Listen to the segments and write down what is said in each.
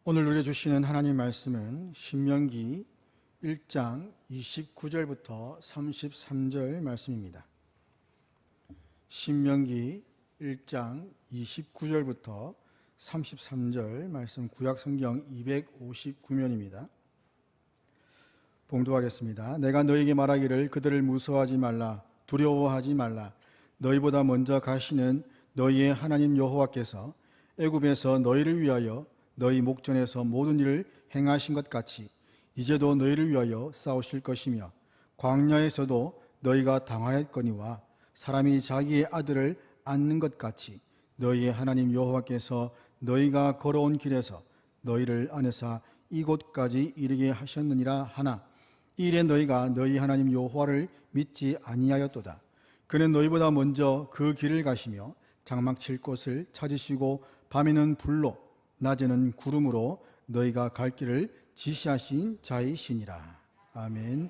오늘 우리에게 주시는 하나님 말씀은 신명기 1장 29절부터 33절 말씀입니다. 신명기 1장 29절부터 33절 말씀, 구약성경 259면입니다. 봉독하겠습니다. 내가 너에게 말하기를 그들을 무서워하지 말라, 두려워하지 말라. 너희보다 먼저 가시는 너희의 하나님 여호와께서 애굽에서 너희를 위하여 너희 목전에서 모든 일을 행하신 것 같이 이제도 너희를 위하여 싸우실 것이며, 광야에서도 너희가 당하였거니와 사람이 자기의 아들을 안는 것 같이 너희의 하나님 여호와께서 너희가 걸어온 길에서 너희를 안에사 이곳까지 이르게 하셨느니라 하나, 이 일에 너희가 너희 하나님 여호와를 믿지 아니하였도다. 그는 너희보다 먼저 그 길을 가시며 장막칠 곳을 찾으시고 밤에는 불로 낮에는 구름으로 너희가 갈 길을 지시하신 자이시니라. 아멘.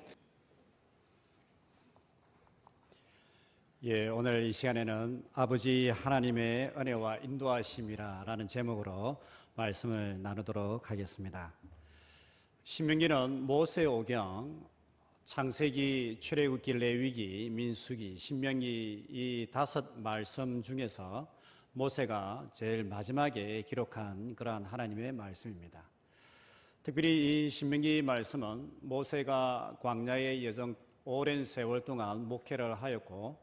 오늘 이 시간에는 아버지 하나님의 은혜와 인도하심이라는 제목으로 말씀을 나누도록 하겠습니다. 신명기는 모세오경, 창세기, 출애굽기, 레위기, 민수기, 신명기 이 5 말씀 중에서 모세가 제일 마지막에 기록한 그러한 하나님의 말씀입니다. 특별히 이 신명기 말씀은 모세가 광야의 여정 오랜 세월 동안 목회를 하였고,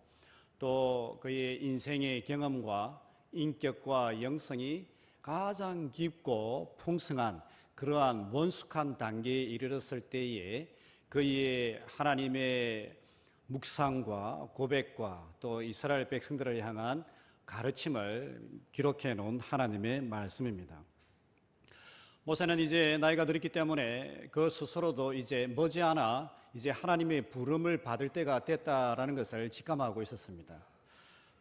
또 그의 인생의 경험과 인격과 영성이 가장 깊고 풍성한 그러한 원숙한 단계에 이르렀을 때에 그의 하나님의 묵상과 고백과 또 이스라엘 백성들을 향한 가르침을 기록해 놓은 하나님의 말씀입니다. 모세는 이제 나이가 들었기 때문에 그 스스로도 이제 머지않아 이제 하나님의 부름을 받을 때가 됐다라는 것을 직감하고 있었습니다.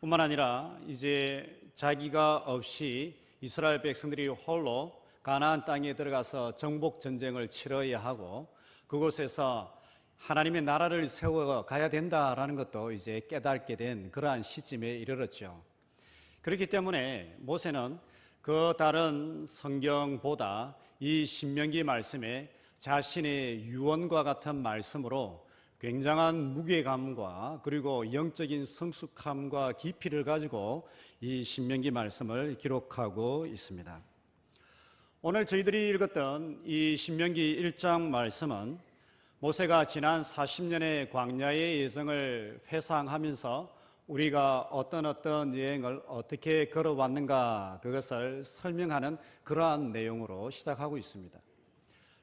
뿐만 아니라 이제 자기가 없이 이스라엘 백성들이 홀로 가나안 땅에 들어가서 정복 전쟁을 치러야 하고, 그곳에서 하나님의 나라를 세워 가야 된다라는 것도 이제 깨닫게 된 그러한 시점에 이르렀죠. 그렇기 때문에 모세는 그 다른 성경보다 이 신명기 말씀에 자신의 유언과 같은 말씀으로 굉장한 무게감과 그리고 영적인 성숙함과 깊이를 가지고 이 신명기 말씀을 기록하고 있습니다. 오늘 저희들이 읽었던 이 신명기 1장 말씀은 모세가 지난 40년의 광야의 여정을 회상하면서 우리가 어떤 여행을 어떻게 걸어왔는가, 그것을 설명하는 그러한 내용으로 시작하고 있습니다.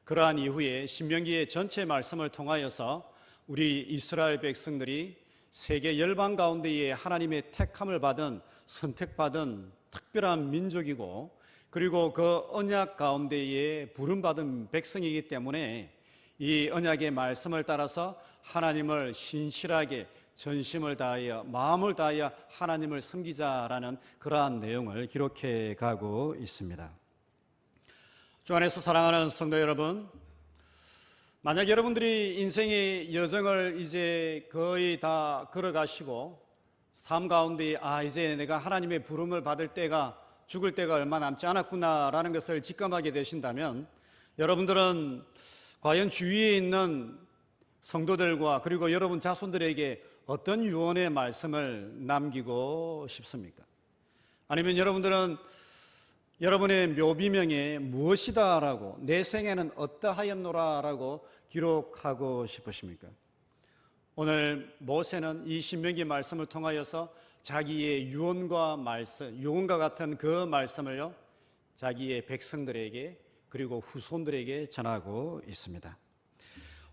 그러한 이후에 신명기의 전체 말씀을 통하여서 우리 이스라엘 백성들이 세계 열방 가운데에 하나님의 택함을 받은, 선택받은 특별한 민족이고, 그리고 그 언약 가운데에 부름받은 백성이기 때문에 이 언약의 말씀을 따라서 하나님을 신실하게 전심을 다하여 마음을 다하여 하나님을 섬기자라는 그러한 내용을 기록해 가고 있습니다. 주 안에서 사랑하는 성도 여러분, 만약 여러분들이 인생의 여정을 이제 거의 다 걸어가시고 삶 가운데 이제 내가 하나님의 부름을 받을 때가, 죽을 때가 얼마 남지 않았구나라는 것을 직감하게 되신다면, 여러분들은 과연 주위에 있는 성도들과 그리고 여러분 자손들에게 어떤 유언의 말씀을 남기고 싶습니까? 아니면 여러분들은 여러분의 묘비명에 무엇이다라고, 내 생애는 어떠하였노라라고 기록하고 싶으십니까? 오늘 모세는 이 신명기 말씀을 통하여서 자기의 유언과 같은 그 말씀을요, 자기의 백성들에게 그리고 후손들에게 전하고 있습니다.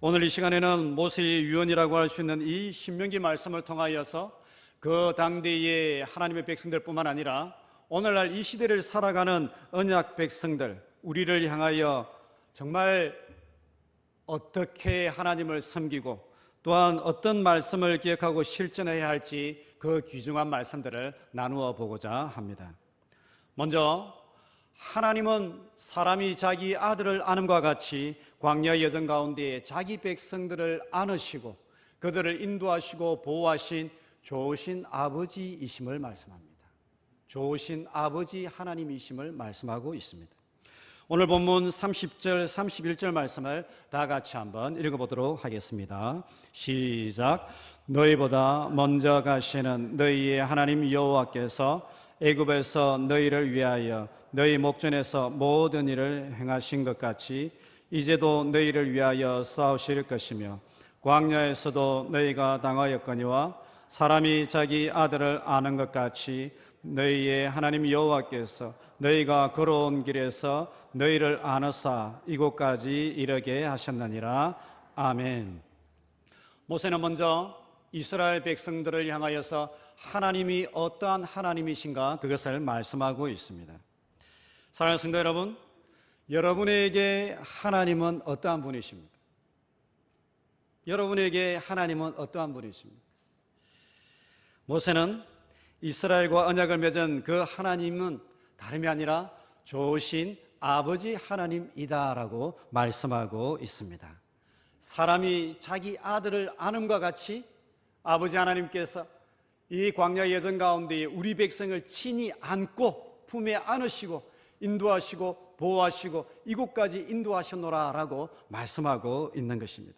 오늘 이 시간에는 모세의 유언이라고 할 수 있는 이 신명기 말씀을 통하여서 그 당대의 하나님의 백성들뿐만 아니라 오늘날 이 시대를 살아가는 언약 백성들, 우리를 향하여 정말 어떻게 하나님을 섬기고 또한 어떤 말씀을 기억하고 실천해야 할지 그 귀중한 말씀들을 나누어 보고자 합니다. 먼저, 하나님은 사람이 자기 아들을 안음과 같이 광야 여정 가운데 자기 백성들을 안으시고 그들을 인도하시고 보호하신 좋으신 아버지이심을 말씀합니다. 좋으신 아버지 하나님이심을 말씀하고 있습니다. 오늘 본문 30절, 31절 말씀을 다 같이 한번 읽어보도록 하겠습니다. 시작. 너희보다 먼저 가시는 너희의 하나님 여호와께서 애굽에서 너희를 위하여 너희 목전에서 모든 일을 행하신 것 같이 이제도 너희를 위하여 싸우실 것이며 광야에서도 너희가 당하였거니와 사람이 자기 아들을 아는 것 같이 너희의 하나님 여호와께서 너희가 걸어온 길에서 너희를 아노사 이곳까지 이르게 하셨느니라. 아멘. 모세는 먼저 이스라엘 백성들을 향하여서 하나님이 어떠한 하나님이신가 그것을 말씀하고 있습니다. 사랑하는 성도 여러분, 여러분에게 하나님은 어떠한 분이십니까? 여러분에게 하나님은 어떠한 분이십니까? 모세는 이스라엘과 언약을 맺은 그 하나님은 다름이 아니라 좋으신 아버지 하나님이다라고 말씀하고 있습니다. 사람이 자기 아들을 아는과 같이 아버지 하나님께서 이 광야 여정 가운데 우리 백성을 친히 안고 품에 안으시고 인도하시고 보호하시고 이곳까지 인도하셨노라라고 말씀하고 있는 것입니다.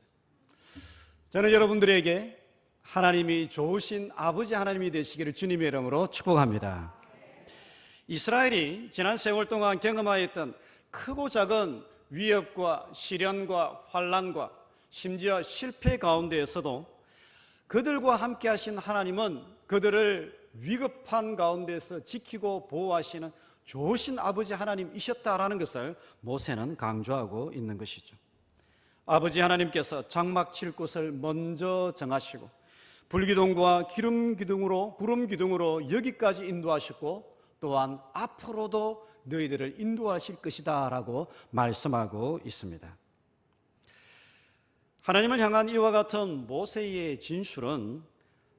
저는 여러분들에게 하나님이 좋으신 아버지 하나님이 되시기를 주님의 이름으로 축복합니다. 이스라엘이 지난 세월 동안 경험하였던 크고 작은 위협과 시련과 환난과 심지어 실패 가운데에서도 그들과 함께 하신 하나님은 그들을 위급한 가운데서 지키고 보호하시는 좋으신 아버지 하나님이셨다라는 것을 모세는 강조하고 있는 것이죠. 아버지 하나님께서 장막 칠 곳을 먼저 정하시고 불기둥과 구름 기둥으로 여기까지 인도하셨고 또한 앞으로도 너희들을 인도하실 것이다 라고 말씀하고 있습니다. 하나님을 향한 이와 같은 모세의 진술은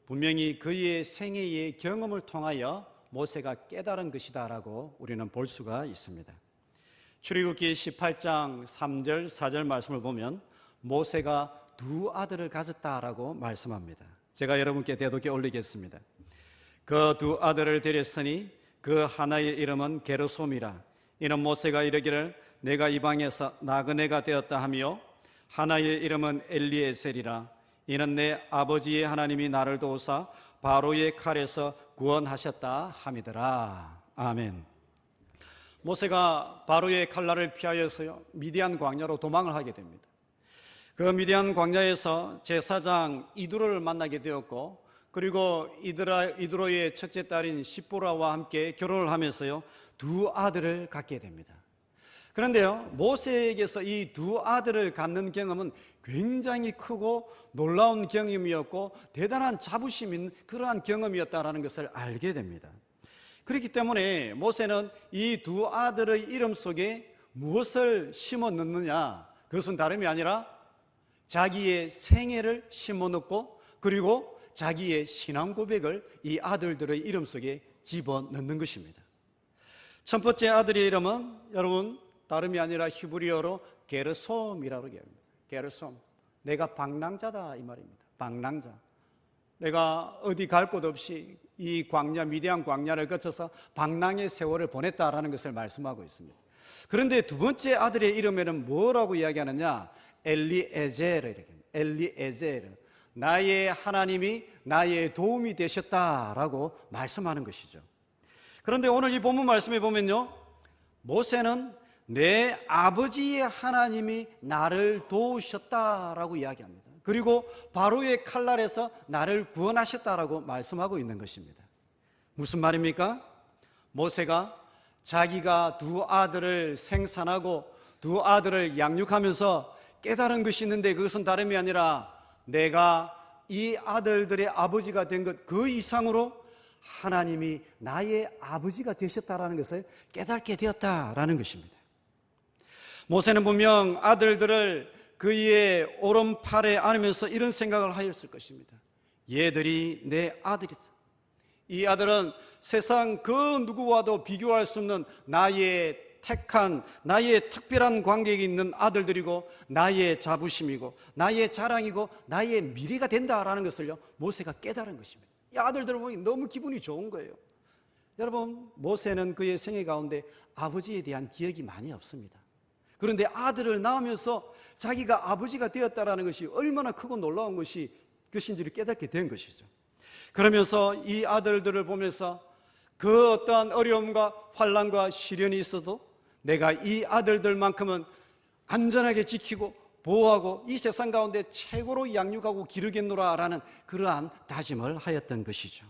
분명히 그의 생애의 경험을 통하여 모세가 깨달은 것이다 라고 우리는 볼 수가 있습니다. 출애굽기 18장 3절 4절 말씀을 보면 모세가 두 아들을 가졌다라고 말씀합니다. 제가 여러분께 대독해 올리겠습니다. 그 두 아들을 데렸으니 그 하나의 이름은 게르솜이라. 이는 모세가 이르기를 내가 이방에서 나그네가 되었다 하며 하나의 이름은 엘리에셀이라. 이는 내 아버지의 하나님이 나를 도우사 바로의 칼에서 구원하셨다 함이더라. 아멘. 모세가 바로의 칼날을 피하여서요 미디안 광야로 도망을 하게 됩니다. 그 미디안 광야에서 제사장 이드로를 만나게 되었고 그리고 이드로의 첫째 딸인 시보라와 함께 결혼을 하면서요 두 아들을 갖게 됩니다. 그런데요 모세에게서 이 두 아들을 갖는 경험은 굉장히 크고 놀라운 경험이었고 대단한 자부심 있는 그러한 경험이었다라는 것을 알게 됩니다. 그렇기 때문에 모세는 이 두 아들의 이름 속에 무엇을 심어 넣느냐, 그것은 다름이 아니라 자기의 생애를 심어 넣고 그리고 자기의 신앙 고백을 이 아들들의 이름 속에 집어넣는 것입니다. 첫 번째 아들의 이름은 여러분 다름이 아니라 히브리어로 게르솜이라고 합니다. 게르솜, 내가 방랑자다 이 말입니다. 방랑자. 내가 어디 갈 곳 없이 이 광야 미디안 광야를 거쳐서 방랑의 세월을 보냈다라는 것을 말씀하고 있습니다. 그런데 두 번째 아들의 이름에는 뭐라고 이야기하느냐? 엘리에제르 이렇게. 엘리에제르. 나의 하나님이 나의 도움이 되셨다라고 말씀하는 것이죠. 그런데 오늘 이 본문 말씀에 보면요, 모세는 내 아버지의 하나님이 나를 도우셨다라고 이야기합니다. 그리고 바로의 칼날에서 나를 구원하셨다라고 말씀하고 있는 것입니다. 무슨 말입니까? 모세가 자기가 두 아들을 생산하고 두 아들을 양육하면서 깨달은 것이 있는데 그것은 다름이 아니라 내가 이 아들들의 아버지가 된 것 그 이상으로 하나님이 나의 아버지가 되셨다라는 것을 깨닫게 되었다라는 것입니다. 모세는 분명 아들들을 그의 오른팔에 안으면서 이런 생각을 하였을 것입니다. 얘들이 내 아들이다. 이 아들은 세상 그 누구와도 비교할 수 없는 나의 택한, 나의 특별한 관계에 있는 아들들이고 나의 자부심이고 나의 자랑이고 나의 미래가 된다라는 것을요 모세가 깨달은 것입니다. 이 아들들을 보니 너무 기분이 좋은 거예요. 여러분, 모세는 그의 생애 가운데 아버지에 대한 기억이 많이 없습니다. 그런데 아들을 낳으면서 자기가 아버지가 되었다라는 것이 얼마나 크고 놀라운 것인지를 깨닫게 된 것이죠. 그러면서 이 아들들을 보면서 그 어떠한 어려움과 환난과 시련이 있어도 내가 이 아들들만큼은 안전하게 지키고 보호하고 이 세상 가운데 최고로 양육하고 기르겠노라라는 그러한 다짐을 하였던 것이죠.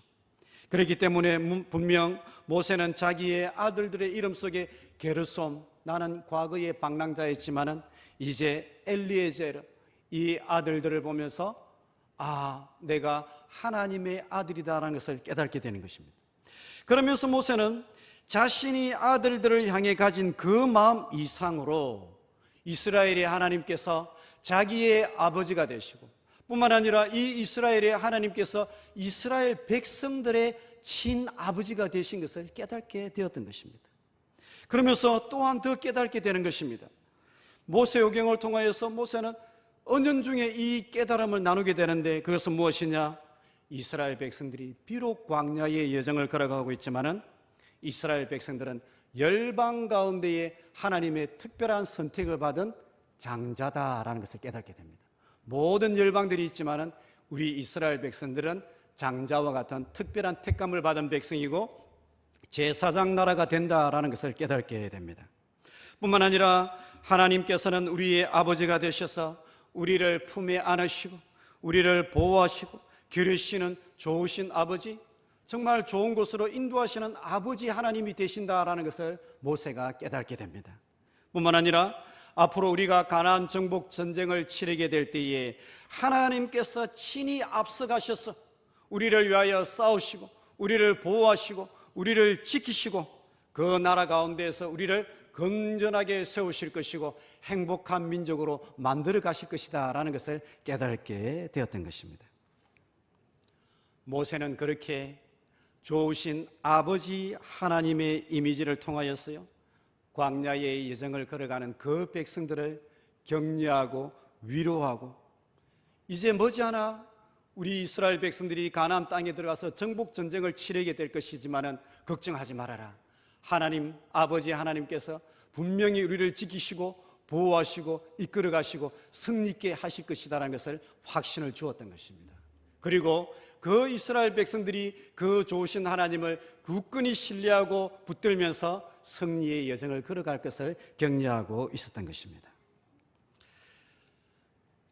그렇기 때문에 분명 모세는 자기의 아들들의 이름 속에 게르솜, 나는 과거의 방랑자였지만은 이제 엘리에제르, 이 아들들을 보면서 내가 하나님의 아들이다라는 것을 깨닫게 되는 것입니다. 그러면서 모세는 자신이 아들들을 향해 가진 그 마음 이상으로 이스라엘의 하나님께서 자기의 아버지가 되시고, 뿐만 아니라 이 이스라엘의 하나님께서 이스라엘 백성들의 친아버지가 되신 것을 깨닫게 되었던 것입니다. 그러면서 또한 더 깨닫게 되는 것입니다. 모세오경을 통하여서 모세는 은연중에 이 깨달음을 나누게 되는데, 그것은 무엇이냐? 이스라엘 백성들이 비록 광야의 여정을 걸어가고 있지만은 이스라엘 백성들은 열방 가운데에 하나님의 특별한 선택을 받은 장자다라는 것을 깨닫게 됩니다. 모든 열방들이 있지만은 우리 이스라엘 백성들은 장자와 같은 특별한 택감을 받은 백성이고 제사장 나라가 된다라는 것을 깨닫게 됩니다. 뿐만 아니라 하나님께서는 우리의 아버지가 되셔서 우리를 품에 안으시고 우리를 보호하시고 기르시는 좋으신 아버지, 정말 좋은 곳으로 인도하시는 아버지 하나님이 되신다라는 것을 모세가 깨닫게 됩니다. 뿐만 아니라 앞으로 우리가 가나안 정복 전쟁을 치르게 될 때에 하나님께서 친히 앞서가셔서 우리를 위하여 싸우시고 우리를 보호하시고 우리를 지키시고 그 나라 가운데에서 우리를 건전하게 세우실 것이고 행복한 민족으로 만들어 가실 것이다 라는 것을 깨닫게 되었던 것입니다. 모세는 그렇게 좋으신 아버지 하나님의 이미지를 통하여서요, 광야의 여정을 걸어가는 그 백성들을 격려하고 위로하고, 이제 머지않아 우리 이스라엘 백성들이 가나안 땅에 들어가서 정복 전쟁을 치르게 될 것이지만은 걱정하지 말아라. 하나님, 아버지 하나님께서 분명히 우리를 지키시고 보호하시고 이끌어 가시고 승리 있게 하실 것이다라는 것을 확신을 주었던 것입니다. 그리고 그 이스라엘 백성들이 그 좋으신 하나님을 굳건히 신뢰하고 붙들면서 승리의 여정을 걸어갈 것을 격려하고 있었던 것입니다.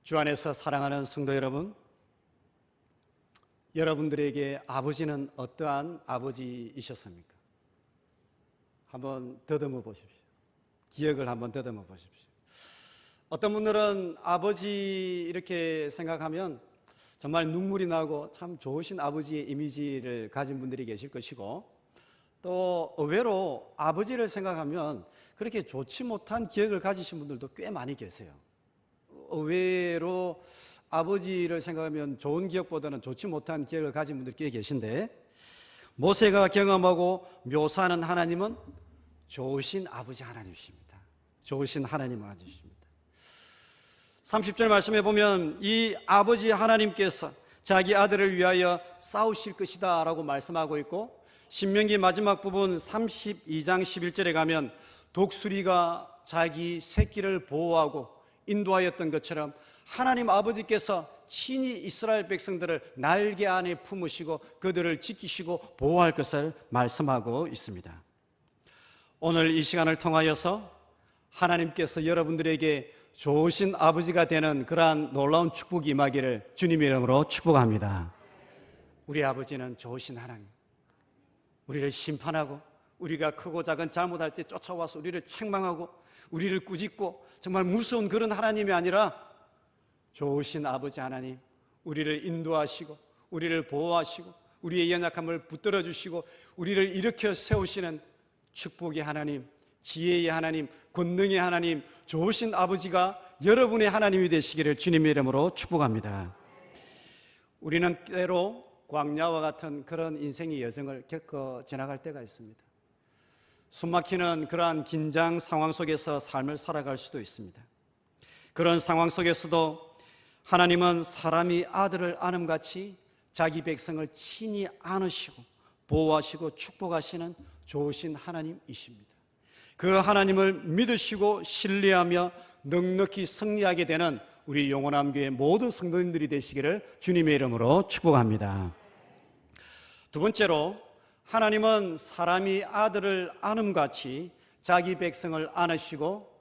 주 안에서 사랑하는 성도 여러분, 여러분들에게 아버지는 어떠한 아버지이셨습니까? 한번 더듬어 보십시오. 기억을 한번 더듬어 보십시오. 어떤 분들은 아버지 이렇게 생각하면 정말 눈물이 나고 참 좋으신 아버지의 이미지를 가진 분들이 계실 것이고, 또 의외로 아버지를 생각하면 그렇게 좋지 못한 기억을 가지신 분들도 꽤 많이 계세요. 의외로 아버지를 생각하면 좋은 기억보다는 좋지 못한 기억을 가진 분들이 꽤 계신데, 모세가 경험하고 묘사하는 하나님은 좋으신 아버지 하나님이십니다. 좋으신 하나님 아버지십니다. 30절 말씀해 보면 이 아버지 하나님께서 자기 아들을 위하여 싸우실 것이다 라고 말씀하고 있고, 신명기 마지막 부분 32장 11절에 가면 독수리가 자기 새끼를 보호하고 인도하였던 것처럼 하나님 아버지께서 친히 이스라엘 백성들을 날개 안에 품으시고 그들을 지키시고 보호할 것을 말씀하고 있습니다. 오늘 이 시간을 통하여서 하나님께서 여러분들에게 좋으신 아버지가 되는 그러한 놀라운 축복이 임하기를 주님의 이름으로 축복합니다. 우리 아버지는 좋으신 하나님, 우리를 심판하고 우리가 크고 작은 잘못할 때 쫓아와서 우리를 책망하고 우리를 꾸짖고 정말 무서운 그런 하나님이 아니라 좋으신 아버지 하나님, 우리를 인도하시고 우리를 보호하시고 우리의 연약함을 붙들어 주시고 우리를 일으켜 세우시는 축복의 하나님, 지혜의 하나님, 권능의 하나님, 좋으신 아버지가 여러분의 하나님이 되시기를 주님의 이름으로 축복합니다. 우리는 때로 광야와 같은 그런 인생의 여정을 겪어 지나갈 때가 있습니다. 숨막히는 그러한 긴장 상황 속에서 삶을 살아갈 수도 있습니다. 그런 상황 속에서도 하나님은 사람이 아들을 안음같이 자기 백성을 친히 안으시고 보호하시고 축복하시는 좋으신 하나님이십니다. 그 하나님을 믿으시고 신뢰하며 넉넉히 승리하게 되는 우리 영원함 교회 모든 성도님들이 되시기를 주님의 이름으로 축복합니다. 두 번째로, 하나님은 사람이 아들을 안음같이 자기 백성을 안으시고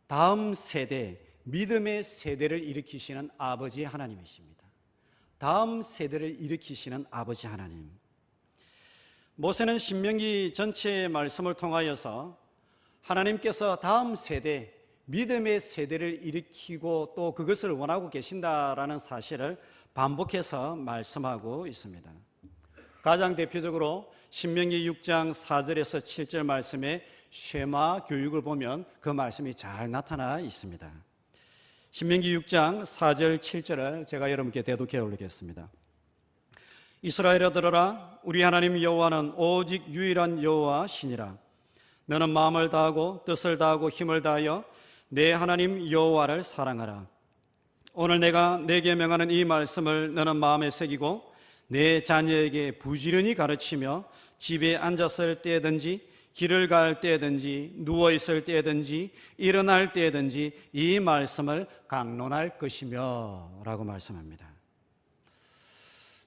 다음 세대, 믿음의 세대를 일으키시는 아버지 하나님이십니다. 다음 세대를 일으키시는 아버지 하나님. 모세는 신명기 전체의 말씀을 통하여서 하나님께서 다음 세대, 믿음의 세대를 일으키고 또 그것을 원하고 계신다라는 사실을 반복해서 말씀하고 있습니다. 가장 대표적으로 신명기 6장 4절에서 7절 말씀에 쉐마 교육을 보면 그 말씀이 잘 나타나 있습니다. 신명기 6장 4절 7절을 제가 여러분께 대독해 올리겠습니다. 이스라엘아 들어라, 우리 하나님 여호와는 오직 유일한 여호와시니라. 너는 마음을 다하고 뜻을 다하고 힘을 다하여 내 하나님 여호와를 사랑하라. 오늘 내가 내게 명하는 이 말씀을 너는 마음에 새기고 내 자녀에게 부지런히 가르치며 집에 앉았을 때든지 길을 갈 때든지 누워있을 때든지 일어날 때든지 이 말씀을 강론할 것이며 라고 말씀합니다.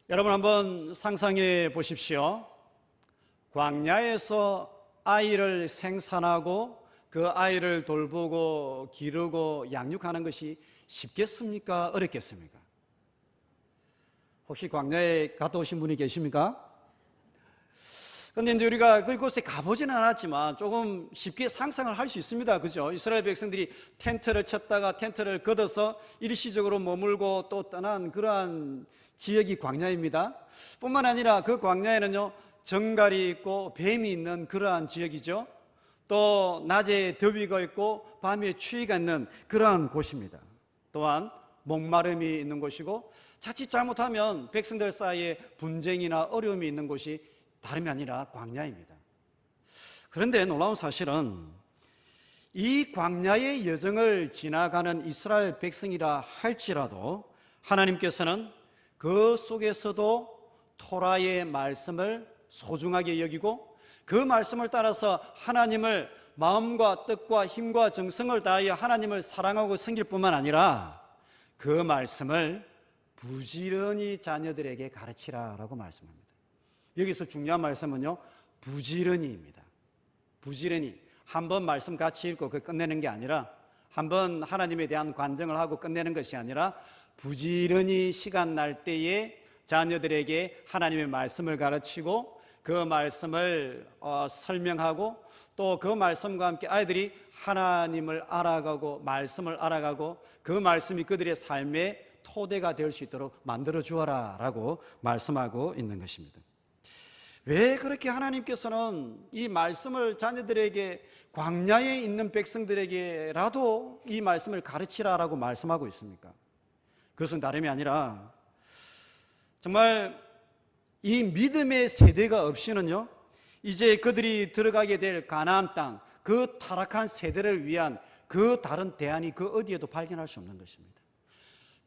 여러분 한번 상상해 보십시오. 광야에서 아이를 생산하고 그 아이를 돌보고 기르고 양육하는 것이 쉽겠습니까? 어렵겠습니까? 혹시 광야에 갔다 오신 분이 계십니까? 그런데 이제 우리가 그곳에 가보지는 않았지만 조금 쉽게 상상을 할 수 있습니다. 그죠? 이스라엘 백성들이 텐트를 쳤다가 텐트를 걷어서 일시적으로 머물고 또 떠난 그러한 지역이 광야입니다. 뿐만 아니라 그 광야에는요, 정갈이 있고 뱀이 있는 그러한 지역이죠. 또 낮에 더위가 있고 밤에 추위가 있는 그러한 곳입니다. 또한 목마름이 있는 곳이고 자칫 잘못하면 백성들 사이에 분쟁이나 어려움이 있는 곳이 다름이 아니라 광야입니다. 그런데 놀라운 사실은 이 광야의 여정을 지나가는 이스라엘 백성이라 할지라도 하나님께서는 그 속에서도 토라의 말씀을 소중하게 여기고 그 말씀을 따라서 하나님을 마음과 뜻과 힘과 정성을 다하여 하나님을 사랑하고 섬길 뿐만 아니라 그 말씀을 부지런히 자녀들에게 가르치라라고 말씀합니다. 여기서 중요한 말씀은요, 부지런히입니다. 부지런히. 한번 말씀 같이 읽고 그 끝내는 게 아니라, 한번 하나님에 대한 관정을 하고 끝내는 것이 아니라 부지런히 시간 날 때에 자녀들에게 하나님의 말씀을 가르치고 그 말씀을 설명하고 또 그 말씀과 함께 아이들이 하나님을 알아가고 말씀을 알아가고 그 말씀이 그들의 삶의 토대가 될 수 있도록 만들어 주어라 라고 말씀하고 있는 것입니다. 왜 그렇게 하나님께서는 이 말씀을 자녀들에게, 광야에 있는 백성들에게라도 이 말씀을 가르치라라고 말씀하고 있습니까? 그것은 다름이 아니라 정말 이 믿음의 세대가 없이는요, 이제 그들이 들어가게 될 가나안 땅, 그 타락한 세대를 위한 그 다른 대안이 그 어디에도 발견할 수 없는 것입니다.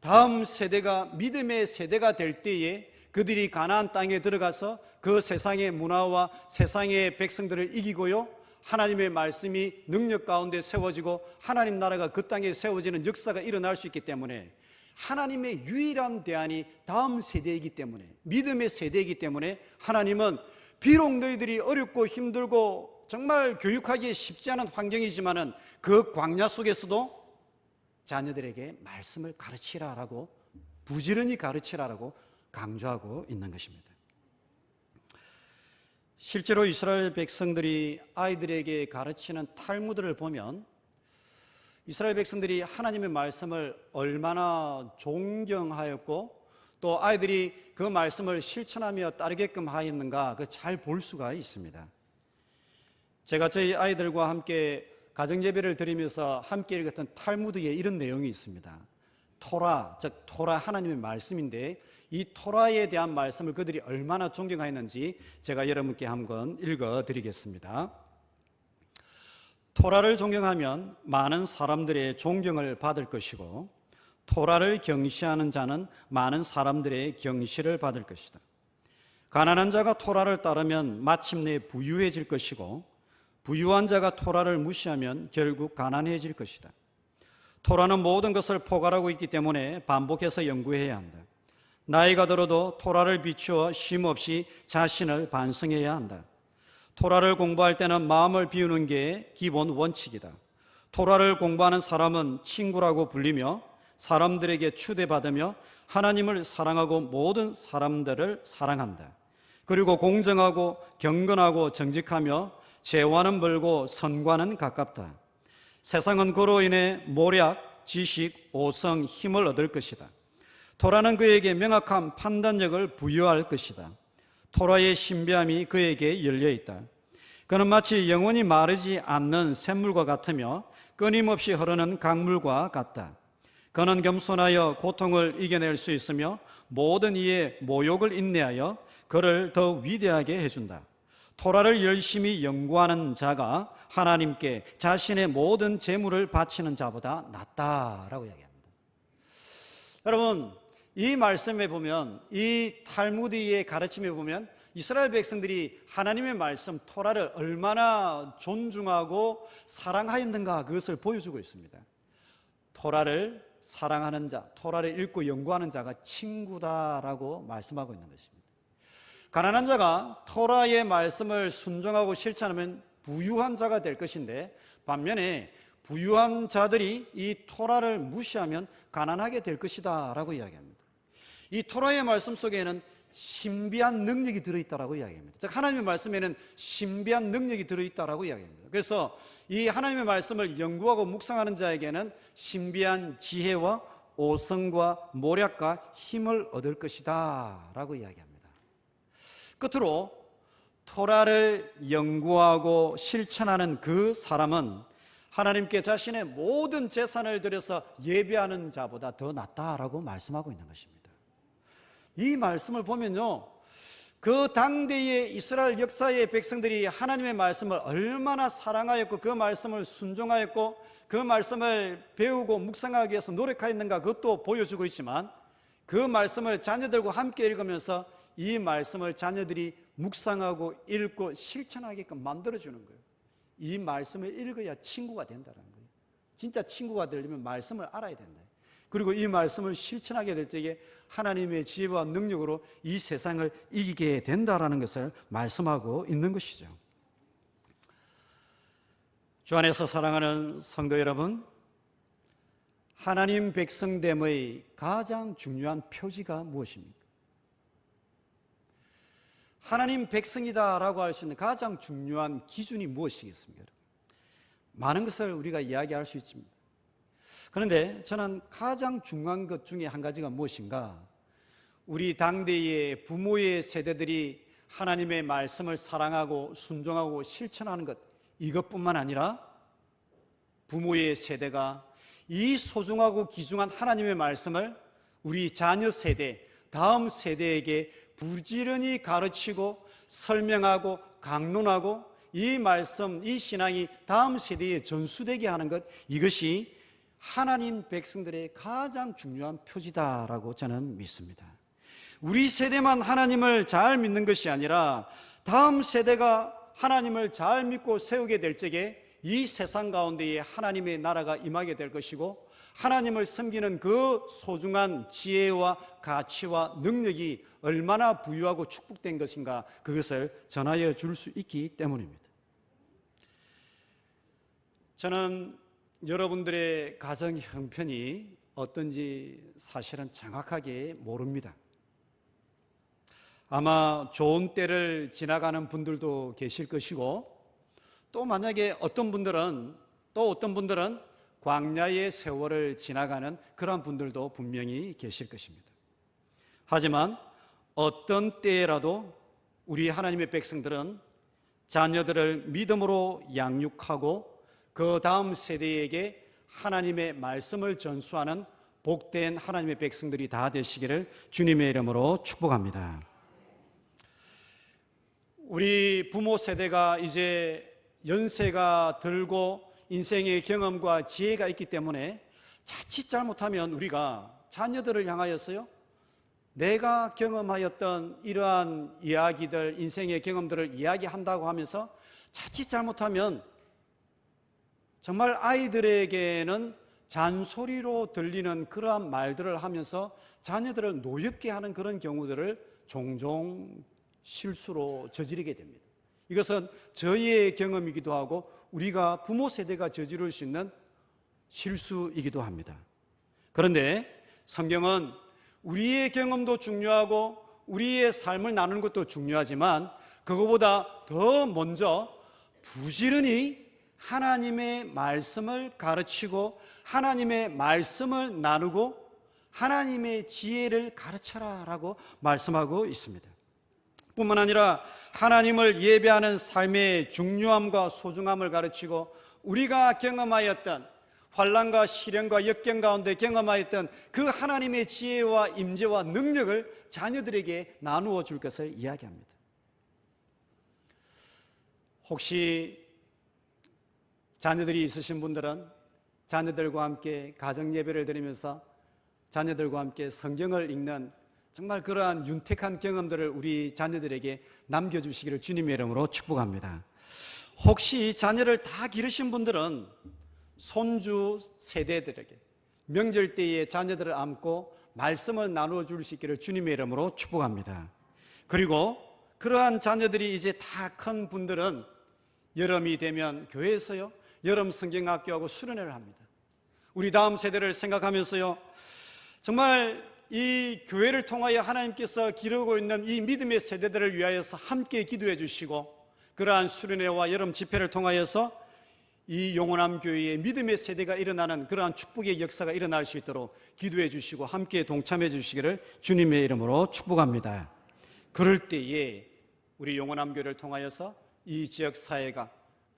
다음 세대가 믿음의 세대가 될 때에 그들이 가나안 땅에 들어가서 그 세상의 문화와 세상의 백성들을 이기고요, 하나님의 말씀이 능력 가운데 세워지고 하나님 나라가 그 땅에 세워지는 역사가 일어날 수 있기 때문에 하나님의 유일한 대안이 다음 세대이기 때문에, 믿음의 세대이기 때문에 하나님은 비록 너희들이 어렵고 힘들고 정말 교육하기 쉽지 않은 환경이지만은 그 광야 속에서도 자녀들에게 말씀을 가르치라라고, 부지런히 가르치라라고 강조하고 있는 것입니다. 실제로 이스라엘 백성들이 아이들에게 가르치는 탈무드를 보면 이스라엘 백성들이 하나님의 말씀을 얼마나 존경하였고 또 아이들이 그 말씀을 실천하며 따르게끔 하였는가, 그 잘 볼 수가 있습니다. 제가 저희 아이들과 함께 가정예배를 드리면서 함께 읽었던 탈무드에 이런 내용이 있습니다. 토라, 즉 토라 하나님의 말씀인데 이 토라에 대한 말씀을 그들이 얼마나 존경하였는지 제가 여러분께 한번 읽어드리겠습니다. 토라를 존경하면 많은 사람들의 존경을 받을 것이고 토라를 경시하는 자는 많은 사람들의 경시를 받을 것이다. 가난한 자가 토라를 따르면 마침내 부유해질 것이고 부유한 자가 토라를 무시하면 결국 가난해질 것이다. 토라는 모든 것을 포괄하고 있기 때문에 반복해서 연구해야 한다. 나이가 들어도 토라를 비추어 쉼없이 자신을 반성해야 한다. 토라를 공부할 때는 마음을 비우는 게 기본 원칙이다. 토라를 공부하는 사람은 친구라고 불리며 사람들에게 추대받으며 하나님을 사랑하고 모든 사람들을 사랑한다. 그리고 공정하고 경건하고 정직하며 재화는 멀고 선과는 가깝다. 세상은 그로 인해 모략, 지식, 오성, 힘을 얻을 것이다. 토라는 그에게 명확한 판단력을 부여할 것이다. 토라의 신비함이 그에게 열려있다. 그는 마치 영원히 마르지 않는 샘물과 같으며 끊임없이 흐르는 강물과 같다. 그는 겸손하여 고통을 이겨낼 수 있으며 모든 이의 모욕을 인내하여 그를 더 위대하게 해준다. 토라를 열심히 연구하는 자가 하나님께 자신의 모든 재물을 바치는 자보다 낫다라고 이야기합니다. 여러분, 이 말씀에 보면, 이 탈무드의 가르침에 보면 이스라엘 백성들이 하나님의 말씀 토라를 얼마나 존중하고 사랑하였는가, 그것을 보여주고 있습니다. 토라를 사랑하는 자, 토라를 읽고 연구하는 자가 친구다라고 말씀하고 있는 것입니다. 가난한 자가 토라의 말씀을 순종하고 실천하면 부유한 자가 될 것인데, 반면에 부유한 자들이 이 토라를 무시하면 가난하게 될 것이다 라고 이야기합니다. 이 토라의 말씀 속에는 신비한 능력이 들어있다라고 이야기합니다. 즉, 하나님의 말씀에는 신비한 능력이 들어있다라고 이야기합니다. 그래서 이 하나님의 말씀을 연구하고 묵상하는 자에게는 신비한 지혜와 오성과 모략과 힘을 얻을 것이다 라고 이야기합니다. 끝으로 토라를 연구하고 실천하는 그 사람은 하나님께 자신의 모든 재산을 들여서 예배하는 자보다 더 낫다라고 말씀하고 있는 것입니다. 이 말씀을 보면요, 그 당대의 이스라엘 역사의 백성들이 하나님의 말씀을 얼마나 사랑하였고 그 말씀을 순종하였고 그 말씀을 배우고 묵상하기 위해서 노력하였는가, 그것도 보여주고 있지만, 그 말씀을 자녀들과 함께 읽으면서 이 말씀을 자녀들이 묵상하고 읽고 실천하게끔 만들어주는 거예요. 이 말씀을 읽어야 친구가 된다는 거예요. 진짜 친구가 되려면 말씀을 알아야 된다. 그리고 이 말씀을 실천하게 될 때에 하나님의 지혜와 능력으로 이 세상을 이기게 된다라는 것을 말씀하고 있는 것이죠. 주 안에서 사랑하는 성도 여러분, 하나님 백성됨의 가장 중요한 표지가 무엇입니까? 하나님 백성이다라고 할 수 있는 가장 중요한 기준이 무엇이겠습니까? 많은 것을 우리가 이야기할 수 있습니다. 그런데 저는 가장 중요한 것 중에 한 가지가 무엇인가? 우리 당대의 부모의 세대들이 하나님의 말씀을 사랑하고 순종하고 실천하는 것, 이것뿐만 아니라 부모의 세대가 이 소중하고 귀중한 하나님의 말씀을 우리 자녀 세대, 다음 세대에게 부지런히 가르치고 설명하고 강론하고 이 말씀, 이 신앙이 다음 세대에 전수되게 하는 것, 이것이 하나님 백성들의 가장 중요한 표지다라고 저는 믿습니다. 우리 세대만 하나님을 잘 믿는 것이 아니라 다음 세대가 하나님을 잘 믿고 세우게 될 적에 이 세상 가운데에 하나님의 나라가 임하게 될 것이고, 하나님을 섬기는 그 소중한 지혜와 가치와 능력이 얼마나 부유하고 축복된 것인가, 그것을 전하여 줄 수 있기 때문입니다. 저는 여러분들의 가정 형편이 어떤지 사실은 정확하게 모릅니다. 아마 좋은 때를 지나가는 분들도 계실 것이고, 또 만약에 어떤 분들은 광야의 세월을 지나가는 그런 분들도 분명히 계실 것입니다. 하지만 어떤 때라도 우리 하나님의 백성들은 자녀들을 믿음으로 양육하고 그 다음 세대에게 하나님의 말씀을 전수하는 복된 하나님의 백성들이 다 되시기를 주님의 이름으로 축복합니다. 우리 부모 세대가 이제 연세가 들고 인생의 경험과 지혜가 있기 때문에 자칫 잘못하면 우리가 자녀들을 향하여서요, 내가 경험하였던 이러한 이야기들, 인생의 경험들을 이야기한다고 하면서 자칫 잘못하면 정말 아이들에게는 잔소리로 들리는 그러한 말들을 하면서 자녀들을 노엽게 하는 그런 경우들을 종종 실수로 저지르게 됩니다. 이것은 저희의 경험이기도 하고 우리가 부모 세대가 저지를 수 있는 실수이기도 합니다. 그런데 성경은 우리의 경험도 중요하고 우리의 삶을 나누는 것도 중요하지만 그것보다 더 먼저 부지런히 하나님의 말씀을 가르치고 하나님의 말씀을 나누고 하나님의 지혜를 가르쳐라라고 말씀하고 있습니다. 뿐만 아니라 하나님을 예배하는 삶의 중요함과 소중함을 가르치고 우리가 경험하였던 환난과 시련과 역경 가운데 경험하였던 그 하나님의 지혜와 임재와 능력을 자녀들에게 나누어 줄 것을 이야기합니다. 혹시 자녀들이 있으신 분들은 자녀들과 함께 가정 예배를 드리면서 자녀들과 함께 성경을 읽는 정말 그러한 윤택한 경험들을 우리 자녀들에게 남겨주시기를 주님의 이름으로 축복합니다. 혹시 자녀를 다 기르신 분들은 손주 세대들에게 명절 때에 자녀들을 안고 말씀을 나누어 줄 수 있기를 주님의 이름으로 축복합니다. 그리고 그러한 자녀들이 이제 다 큰 분들은 여름이 되면 교회에서요 여름 성경학교하고 수련회를 합니다. 우리 다음 세대를 생각하면서요 정말 이 교회를 통하여 하나님께서 기르고 있는 이 믿음의 세대들을 위하여서 함께 기도해 주시고 그러한 수련회와 여름 집회를 통하여서 이 용원암 교회의 믿음의 세대가 일어나는 그러한 축복의 역사가 일어날 수 있도록 기도해 주시고 함께 동참해 주시기를 주님의 이름으로 축복합니다. 그럴 때에 우리 용원암 교회를 통하여서 이 지역 사회가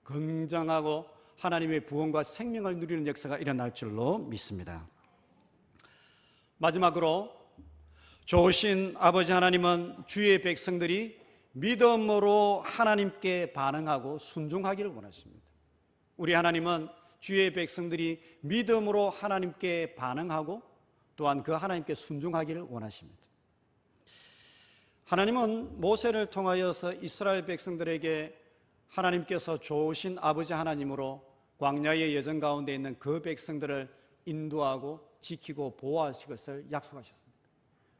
건강하고 하나님의 부흥과 생명을 누리는 역사가 일어날 줄로 믿습니다. 마지막으로 좋으신 아버지 하나님은 주의 백성들이 믿음으로 하나님께 반응하고 순종하기를 원하십니다. 우리 하나님은 주의 백성들이 믿음으로 하나님께 반응하고 또한 그 하나님께 순종하기를 원하십니다. 하나님은 모세를 통하여서 이스라엘 백성들에게 하나님께서 좋으신 아버지 하나님으로 광야의 여정 가운데 있는 그 백성들을 인도하고 지키고 보호하실 것을 약속하셨습니다.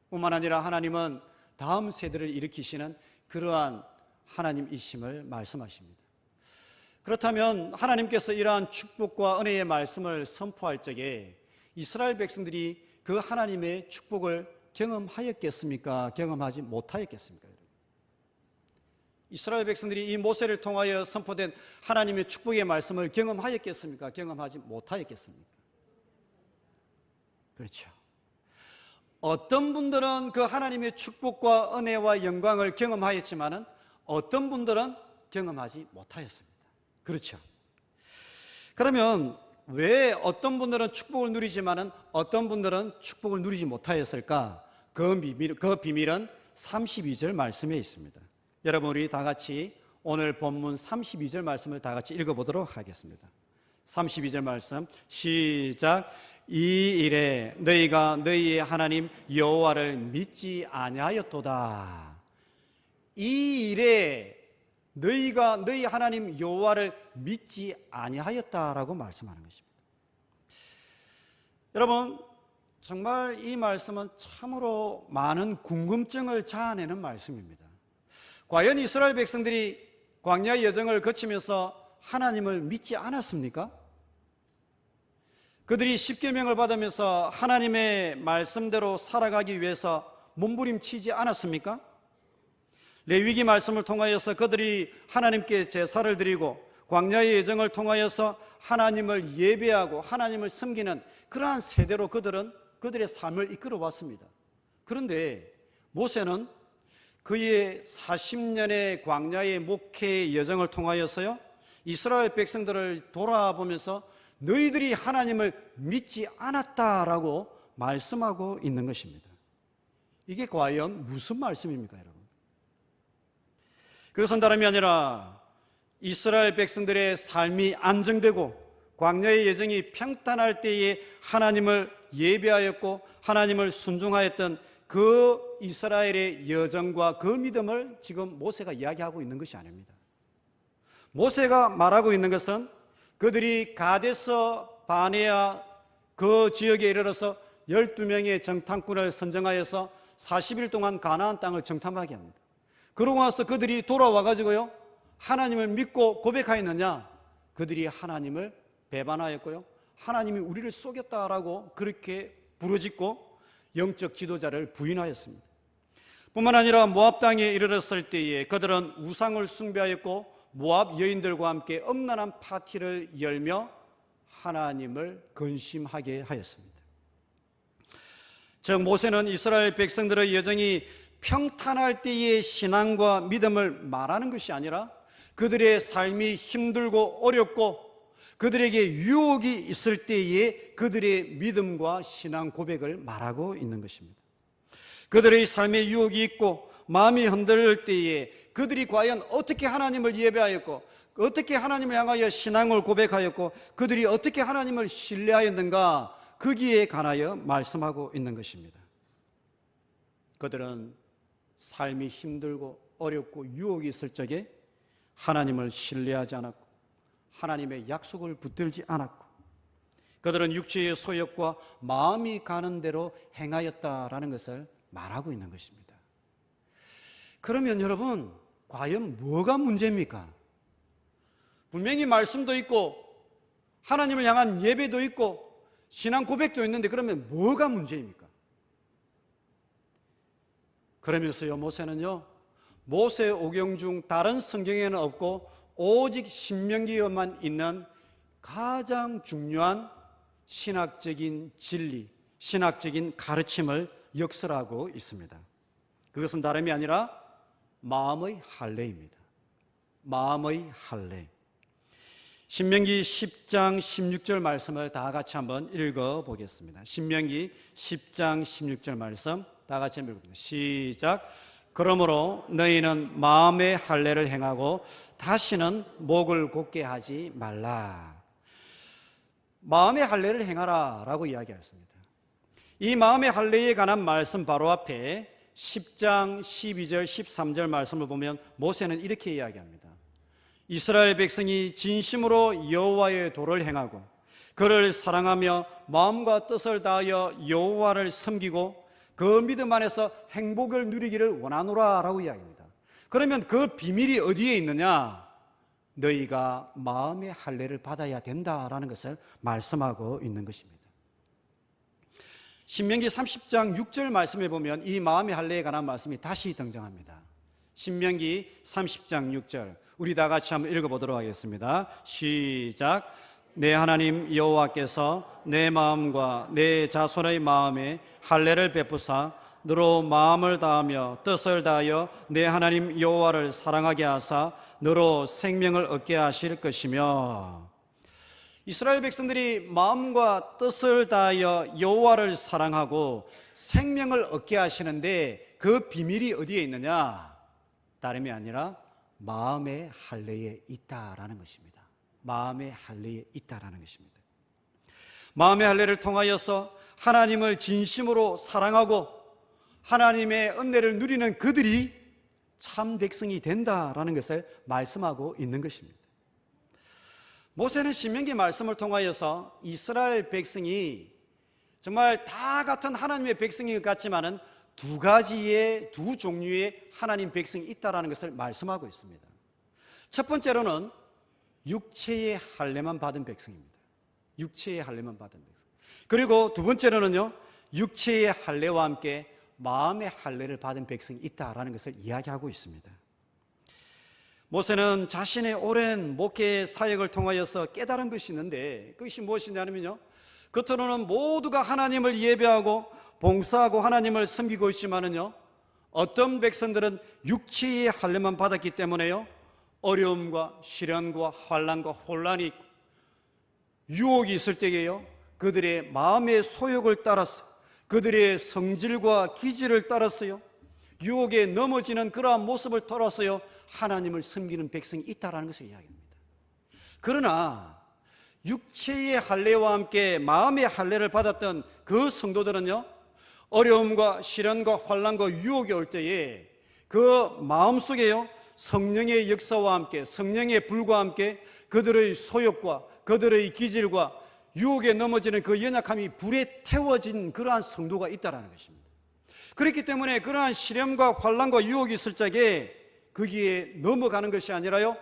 뿐만 아니라 하나님은 다음 세대를 일으키시는 그러한 하나님이심을 말씀하십니다. 그렇다면 하나님께서 이러한 축복과 은혜의 말씀을 선포할 적에 이스라엘 백성들이 그 하나님의 축복을 경험하였겠습니까? 경험하지 못하였겠습니까? 이스라엘 백성들이 이 모세를 통하여 선포된 하나님의 축복의 말씀을 경험하였겠습니까? 경험하지 못하였겠습니까? 그렇죠. 어떤 분들은 그 하나님의 축복과 은혜와 영광을 경험하였지만은 어떤 분들은 경험하지 못하였습니다. 그렇죠. 그러면 왜 어떤 분들은 축복을 누리지만은 어떤 분들은 축복을 누리지 못하였을까? 그 비밀은 32절 말씀에 있습니다. 여러분 우리 다 같이 오늘 본문 32절 말씀을 다 같이 읽어보도록 하겠습니다. 32절 말씀 시작. 이 일에 너희가 너희의 하나님 여호와를 믿지 아니하였도다. 이 일에 너희가 너희 하나님 여호와를 믿지 아니하였다라고 말씀하는 것입니다. 여러분 정말 이 말씀은 참으로 많은 궁금증을 자아내는 말씀입니다. 과연 이스라엘 백성들이 광야 여정을 거치면서 하나님을 믿지 않았습니까? 그들이 십계명을 받으면서 하나님의 말씀대로 살아가기 위해서 몸부림치지 않았습니까? 레위기 말씀을 통하여서 그들이 하나님께 제사를 드리고 광야의 여정을 통하여서 하나님을 예배하고 하나님을 섬기는 그러한 세대로 그들의 삶을 이끌어 왔습니다. 그런데 모세는 그의 40년의 광야의 목회의 여정을 통하여서요 이스라엘 백성들을 돌아보면서 너희들이 하나님을 믿지 않았다라고 말씀하고 있는 것입니다. 이게 과연 무슨 말씀입니까, 여러분? 그것은 다름이 아니라 이스라엘 백성들의 삶이 안정되고 광야의 여정이 평탄할 때에 하나님을 예배하였고 하나님을 순종하였던 그 이스라엘의 여정과 그 믿음을 지금 모세가 이야기하고 있는 것이 아닙니다. 모세가 말하고 있는 것은 그들이 가데스 바네아 그 지역에 이르러서 12명의 정탐꾼을 선정하여서 40일 동안 가나안 땅을 정탐하게 합니다. 그러고 나서 그들이 돌아와 가지고요, 하나님을 믿고 고백하였느냐? 그들이 하나님을 배반하였고요, 하나님이 우리를 속였다라고 그렇게 부르짖고 영적 지도자를 부인하였습니다. 뿐만 아니라 모압 땅에 이르렀을 때에 그들은 우상을 숭배하였고 모압 여인들과 함께 엄란한 파티를 열며 하나님을 근심하게 하였습니다. 즉 모세는 이스라엘 백성들의 여정이 평탄할 때의 신앙과 믿음을 말하는 것이 아니라 그들의 삶이 힘들고 어렵고 그들에게 유혹이 있을 때에 그들의 믿음과 신앙 고백을 말하고 있는 것입니다. 그들의 삶에 유혹이 있고 마음이 흔들릴 때에 그들이 과연 어떻게 하나님을 예배하였고 어떻게 하나님을 향하여 신앙을 고백하였고 그들이 어떻게 하나님을 신뢰하였는가, 거기에 관하여 말씀하고 있는 것입니다. 그들은 삶이 힘들고 어렵고 유혹이 있을 적에 하나님을 신뢰하지 않았고 하나님의 약속을 붙들지 않았고 그들은 육체의 소욕과 마음이 가는 대로 행하였다라는 것을 말하고 있는 것입니다. 그러면 여러분, 과연 뭐가 문제입니까? 분명히 말씀도 있고 하나님을 향한 예배도 있고 신앙 고백도 있는데 그러면 뭐가 문제입니까? 그러면서요, 모세는요, 모세 오경 중 다른 성경에는 없고 오직 신명기에만 있는 가장 중요한 신학적인 진리, 신학적인 가르침을 역설하고 있습니다. 그것은 다름이 아니라 마음의 할례입니다. 마음의 할례. 신명기 10장 16절 말씀을 다 같이 한번 읽어보겠습니다. 신명기 10장 16절 말씀 다 같이 읽어보겠습니다. 시작. 그러므로 너희는 마음의 할례를 행하고 다시는 목을 곧게 하지 말라. 마음의 할례를 행하라 라고 이야기하였습니다. 이 마음의 할례에 관한 말씀 바로 앞에 10장 12절 13절 말씀을 보면 모세는 이렇게 이야기합니다. 이스라엘 백성이 진심으로 여호와의 도를 행하고 그를 사랑하며 마음과 뜻을 다하여 여호와를 섬기고 그 믿음 안에서 행복을 누리기를 원하노라 라고 이야기합니다. 그러면 그 비밀이 어디에 있느냐? 너희가 마음의 할례를 받아야 된다라는 것을 말씀하고 있는 것입니다. 신명기 30장 6절 말씀에 보면 이 마음의 할례에 관한 말씀이 다시 등장합니다. 신명기 30장 6절 우리 다 같이 한번 읽어보도록 하겠습니다. 시작. 내 하나님 여호와께서 내 마음과 내 자손의 마음에 할례를 베푸사 너로 마음을 다하며 뜻을 다하여 내 하나님 여호와를 사랑하게 하사 너로 생명을 얻게 하실 것이며. 이스라엘 백성들이 마음과 뜻을 다하여 여호와를 사랑하고 생명을 얻게 하시는데 그 비밀이 어디에 있느냐? 다름이 아니라 마음의 할례에 있다라는 것입니다. 마음의 할례에 있다라는 것입니다. 마음의 할례를 통하여서 하나님을 진심으로 사랑하고 하나님의 은혜를 누리는 그들이 참 백성이 된다라는 것을 말씀하고 있는 것입니다. 모세는 신명기 말씀을 통하여서 이스라엘 백성이 정말 다 같은 하나님의 백성인 것 같지만은 두 종류의 하나님 백성이 있다라는 것을 말씀하고 있습니다. 첫 번째로는 육체의 할례만 받은 백성입니다. 육체의 할례만 받은 백성. 그리고 두 번째로는요, 육체의 할례와 함께 마음의 할례를 받은 백성이 있다라는 것을 이야기하고 있습니다. 모세는 자신의 오랜 목회 사역을 통하여서 깨달은 것이 있는데 그것이 무엇이냐면요, 겉으로는 모두가 하나님을 예배하고 봉사하고 하나님을 섬기고 있지만은요, 어떤 백성들은 육체의 할례만 받았기 때문에요, 어려움과 시련과 환난과 혼란이 있고 유혹이 있을 때에요, 그들의 마음의 소욕을 따라서 그들의 성질과 기질을 따라서요, 유혹에 넘어지는 그러한 모습을 따라서요, 하나님을 섬기는 백성이 있다라는 것을 이야기합니다. 그러나 육체의 할례와 함께 마음의 할례를 받았던 그 성도들은요, 어려움과 시련과 환난과 유혹이 올 때에 그 마음속에요, 성령의 역사와 함께, 성령의 불과 함께 그들의 소욕과 그들의 기질과 유혹에 넘어지는 그 연약함이 불에 태워진 그러한 성도가 있다는 것입니다. 그렇기 때문에 그러한 시련과 환난과 유혹이 있을 적에 거기에 넘어가는 것이 아니라요,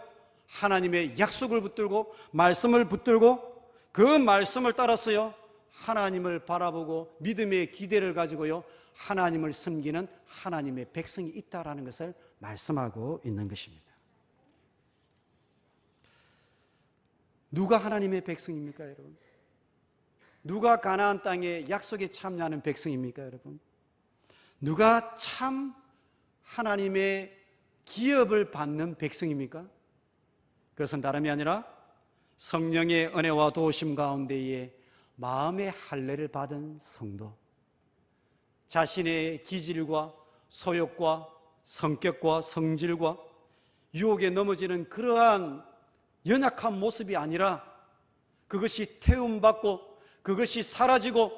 하나님의 약속을 붙들고 말씀을 붙들고 그 말씀을 따라서요, 하나님을 바라보고 믿음의 기대를 가지고요, 하나님을 섬기는 하나님의 백성이 있다라는 것을 말씀하고 있는 것입니다. 누가 하나님의 백성입니까, 여러분? 누가 가나안 땅의 약속에 참여하는 백성입니까, 여러분? 누가 참 하나님의 기업을 받는 백성입니까? 그것은 다름이 아니라 성령의 은혜와 도우심 가운데에 마음의 할례를 받은 성도, 자신의 기질과 소욕과 성격과 성질과 유혹에 넘어지는 그러한 연약한 모습이 아니라 그것이 태움받고 그것이 사라지고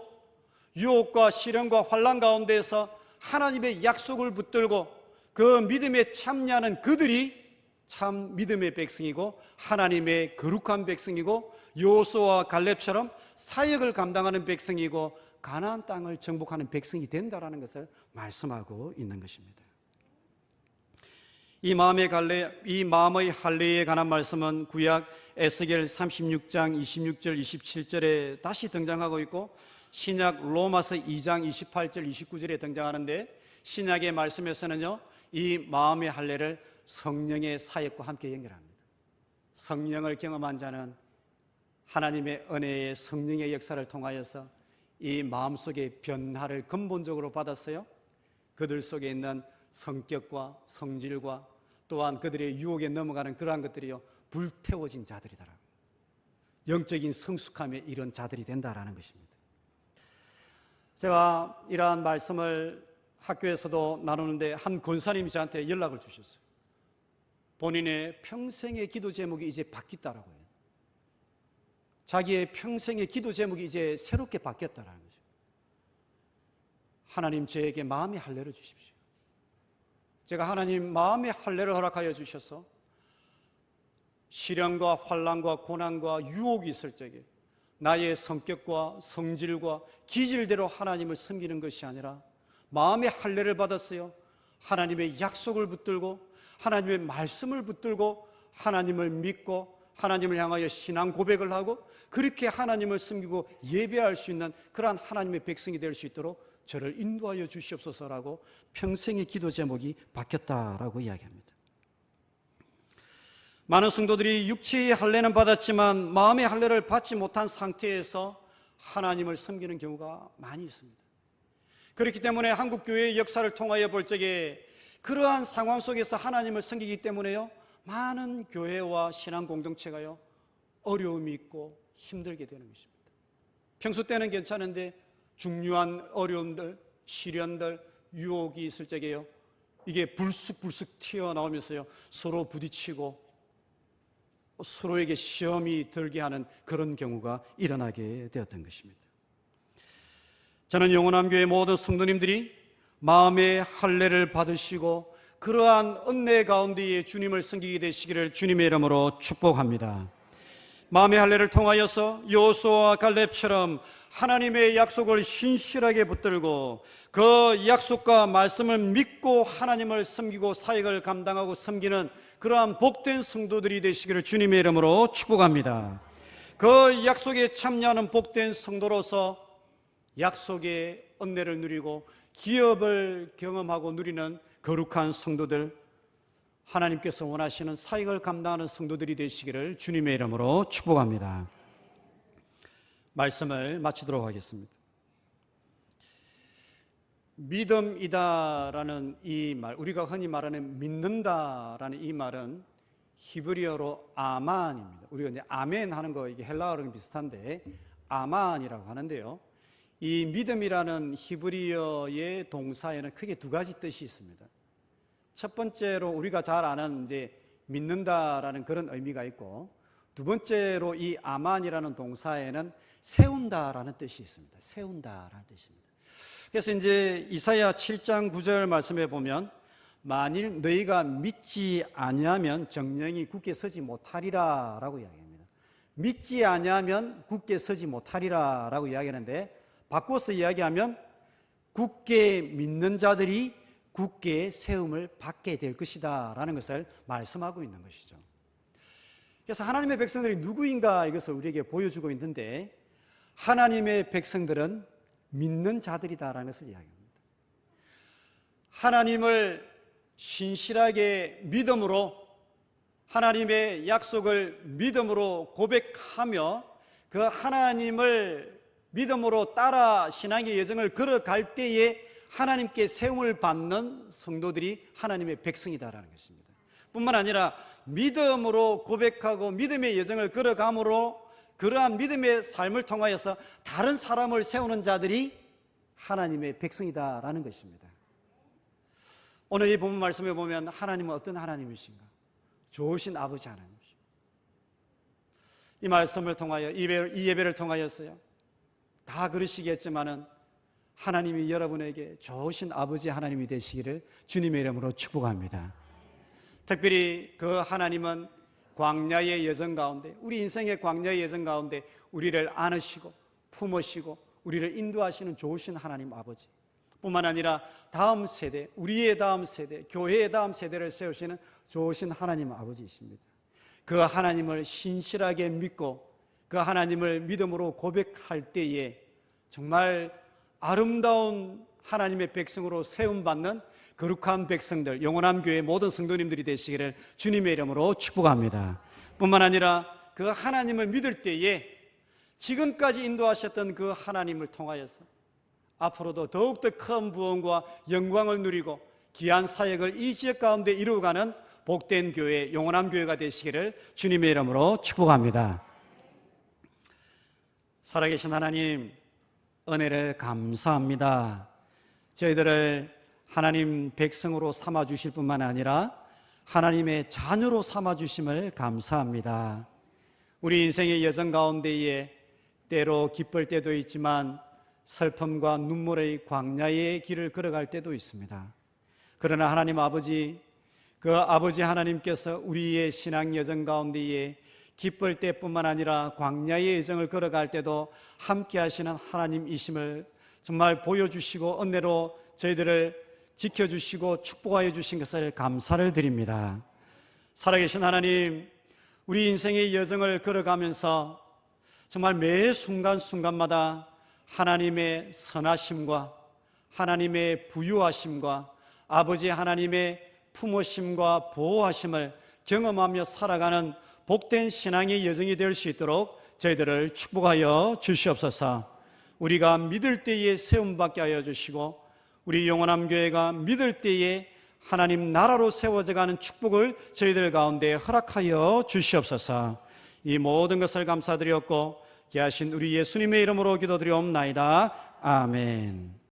유혹과 시련과 환난 가운데에서 하나님의 약속을 붙들고 그 믿음에 참여하는 그들이 참 믿음의 백성이고 하나님의 거룩한 백성이고 여호수아와 갈렙처럼 사역을 감당하는 백성이고 가나안 땅을 정복하는 백성이 된다라는 것을 말씀하고 있는 것입니다. 이 마음의 할례에 관한 말씀은 구약 에스겔 36장 26절 27절에 다시 등장하고 있고 신약 로마서 2장 28절 29절에 등장하는데, 신약의 말씀에서는요, 이 마음의 할례를 성령의 사역과 함께 연결합니다. 성령을 경험한 자는 하나님의 은혜의 성령의 역사를 통하여서 이 마음속의 변화를 근본적으로 받았어요. 그들 속에 있는 성격과 성질과 또한 그들의 유혹에 넘어가는 그러한 것들이요, 불태워진 자들이더라고요. 영적인 성숙함에 이런 자들이 된다라는 것입니다. 제가 이러한 말씀을 학교에서도 나누는데 한 권사님이 저한테 연락을 주셨어요. 본인의 평생의 기도 제목이 이제 바뀌었다라고요. 자기의 평생의 기도 제목이 이제 새롭게 바뀌었다라는 거죠. 하나님, 저에게 마음의 할례를 주십시오. 제가 하나님 마음의 할례를 허락하여 주셔서 시련과 환난과 고난과 유혹이 있을 적에 나의 성격과 성질과 기질대로 하나님을 섬기는 것이 아니라 마음의 할례를 받았어요. 하나님의 약속을 붙들고 하나님의 말씀을 붙들고 하나님을 믿고 하나님을 향하여 신앙 고백을 하고 그렇게 하나님을 섬기고 예배할 수 있는 그러한 하나님의 백성이 될 수 있도록 저를 인도하여 주시옵소서라고 평생의 기도 제목이 바뀌었다라고 이야기합니다. 많은 성도들이 육체의 할례는 받았지만 마음의 할례를 받지 못한 상태에서 하나님을 섬기는 경우가 많이 있습니다. 그렇기 때문에 한국교회의 역사를 통하여 볼 적에 그러한 상황 속에서 하나님을 섬기기 때문에요, 많은 교회와 신앙 공동체가요, 어려움이 있고 힘들게 되는 것입니다. 평소 때는 괜찮은데 중요한 어려움들, 시련들, 유혹이 있을 적에요, 이게 불쑥불쑥 튀어나오면서요, 서로 부딪히고 서로에게 시험이 들게 하는 그런 경우가 일어나게 되었던 것입니다. 저는 영원함교회 모든 성도님들이 마음의 할례를 받으시고 그러한 은혜 가운데에 주님을 섬기게 되시기를 주님의 이름으로 축복합니다. 마음의 할례를 통하여서 여호수아와 갈렙처럼 하나님의 약속을 신실하게 붙들고 그 약속과 말씀을 믿고 하나님을 섬기고 사역을 감당하고 섬기는 그러한 복된 성도들이 되시기를 주님의 이름으로 축복합니다. 그 약속에 참여하는 복된 성도로서 약속의 은혜를 누리고 기업을 경험하고 누리는 거룩한 성도들, 하나님께서 원하시는 사역을 감당하는 성도들이 되시기를 주님의 이름으로 축복합니다. 말씀을 마치도록 하겠습니다. 믿음이다라는 이 말, 우리가 흔히 말하는 믿는다라는 이 말은 히브리어로 아만입니다. 우리가 이제 아멘 하는 거, 이게 헬라어랑 비슷한데 아만이라고 하는데요, 이 믿음이라는 히브리어의 동사에는 크게 두 가지 뜻이 있습니다. 첫 번째로 우리가 잘 아는 이제 믿는다라는 그런 의미가 있고, 두 번째로 이 아만이라는 동사에는 세운다라는 뜻이 있습니다. 세운다라는 뜻입니다. 그래서 이제 이사야 7장 9절 말씀에 보면 만일 너희가 믿지 아니하면 정령이 굳게 서지 못하리라 라고 이야기합니다. 믿지 아니하면 굳게 서지 못하리라 라고 이야기하는데, 바꿔서 이야기하면 굳게 믿는 자들이 굳게 세움을 받게 될 것이다 라는 것을 말씀하고 있는 것이죠. 그래서 하나님의 백성들이 누구인가 이것을 우리에게 보여주고 있는데, 하나님의 백성들은 믿는 자들이다라는 것을 이야기합니다. 하나님을 신실하게 믿음으로, 하나님의 약속을 믿음으로 고백하며 그 하나님을 믿음으로 따라 신앙의 여정을 걸어갈 때에 하나님께 세움을 받는 성도들이 하나님의 백성이다라는 것입니다. 뿐만 아니라 믿음으로 고백하고 믿음의 여정을 걸어감으로 그러한 믿음의 삶을 통하여서 다른 사람을 세우는 자들이 하나님의 백성이다라는 것입니다. 오늘 이 본문 말씀에 보면 하나님은 어떤 하나님이신가? 좋으신 아버지 하나님이십니다. 이 말씀을 통하여, 이 예배를 통하여서요, 다 그러시겠지만은 하나님이 여러분에게 좋으신 아버지 하나님이 되시기를 주님의 이름으로 축복합니다. 특별히 그 하나님은 광야의 여정 가운데, 우리 인생의 광야의 여정 가운데 우리를 안으시고 품으시고 우리를 인도하시는 좋으신 하나님 아버지, 뿐만 아니라 다음 세대, 우리의 다음 세대, 교회의 다음 세대를 세우시는 좋으신 하나님 아버지이십니다. 그 하나님을 신실하게 믿고 그 하나님을 믿음으로 고백할 때에 정말 아름다운 하나님의 백성으로 세움받는 거룩한 백성들, 영원한 교회 모든 성도님들이 되시기를 주님의 이름으로 축복합니다. 뿐만 아니라 그 하나님을 믿을 때에 지금까지 인도하셨던 그 하나님을 통하여서 앞으로도 더욱더 큰 부흥과 영광을 누리고 귀한 사역을 이 지역 가운데 이루어가는 복된 교회, 영원한 교회가 되시기를 주님의 이름으로 축복합니다. 살아계신 하나님, 은혜를 감사합니다. 저희들을 하나님 백성으로 삼아주실 뿐만 아니라 하나님의 자녀로 삼아주심을 감사합니다. 우리 인생의 여정 가운데에 때로 기쁠 때도 있지만 슬픔과 눈물의 광야의 길을 걸어갈 때도 있습니다. 그러나 하나님 아버지, 그 아버지 하나님께서 우리의 신앙 여정 가운데에 기쁠 때뿐만 아니라 광야의 여정을 걸어갈 때도 함께 하시는 하나님이심을 정말 보여주시고 은혜로 저희들을 지켜주시고 축복하여 주신 것을 감사를 드립니다. 살아계신 하나님, 우리 인생의 여정을 걸어가면서 정말 매 순간순간마다 하나님의 선하심과 하나님의 부유하심과 아버지 하나님의 품으심과 보호하심을 경험하며 살아가는 복된 신앙의 여정이 될 수 있도록 저희들을 축복하여 주시옵소서. 우리가 믿을 때에 세움받게 하여 주시고 우리 영원한 교회가 믿을 때에 하나님 나라로 세워져가는 축복을 저희들 가운데 허락하여 주시옵소서. 이 모든 것을 감사드렸고 귀하신 우리 예수님의 이름으로 기도드리옵나이다. 아멘.